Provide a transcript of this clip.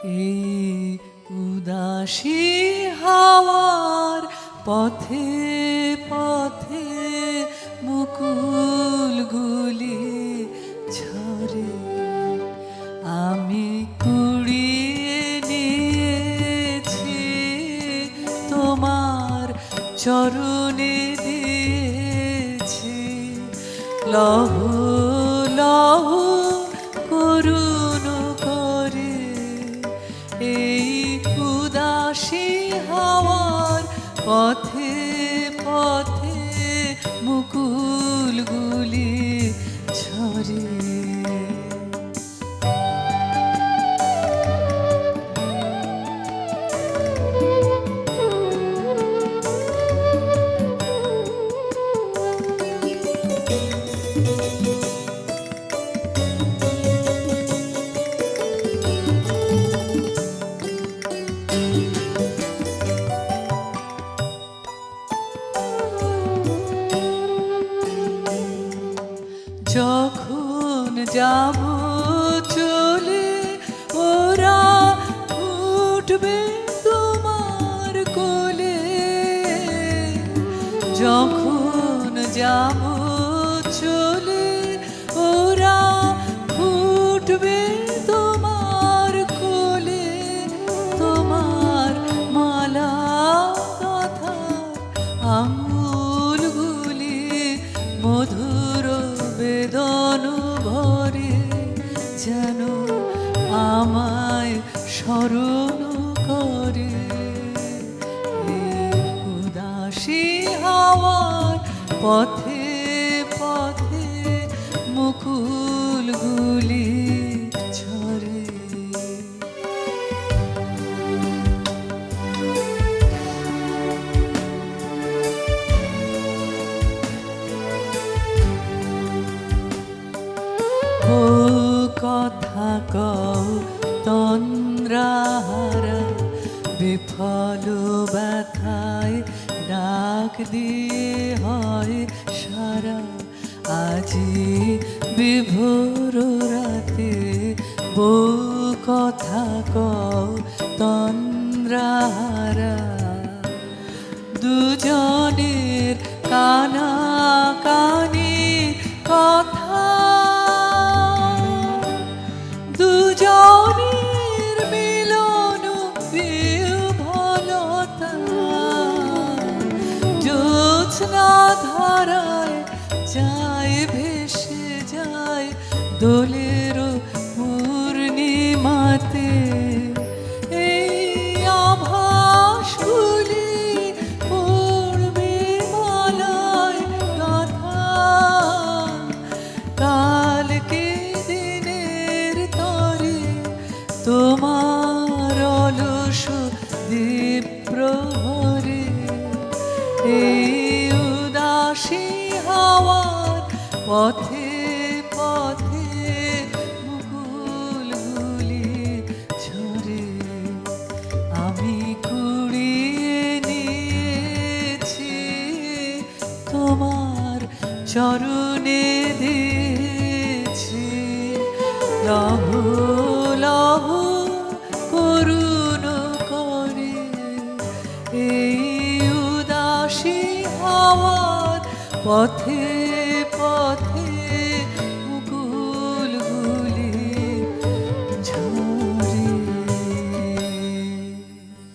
এই উদাসী হাওয়ার পথে পথে মুকুলগুলি ঝরে, আমি কুড়িয়ে নিয়েছি তোমার চরণে দিয়েছি। লহ লহ করুণ করে এই উদাসী হাওয়ার পথে পথে মুকুলগুলি ঝরে। যখন যাব চলে ওরা উঠবে তোমার কোলে, যখন যাব চলে ওরা উঠবে তোমার কোলে, তোমার মালা কথা আঙুলগুলি মধুর বেদন ভরে যেন আমায় স্মরণ করে। এই উদাসী হাওয়ার পথে পথে মুকুলগুলি ঝরে। ও কথা কও তন্দ্রাহারা, বিফল ব্যথায় ডাক দিয়ে হয় সারা। আজি বিভোর রাতে বউ কথা কও তন্দ্রাহারা, দুজনের কানা কানি কথা, দুজনের মিলন বিহ্বলতা, জ্যোৎস্না ধারায় যায় ভেসে যায় দোলের পূর্ণিমাতে। এই আভাসগুলি পড়বে মালায় গাথা, কালকে দিনের তরে তোমার অলস দীপ প্রহরে। এই উদাসী হাওয়ার পথে পথে মুকুলগুলি ঝরে, আমি কুড়িয়ে নিয়েছি তোমার চরণে দিয়েছি। লহ লহ করুণ করে এই উদাসী হাওয়ার পথে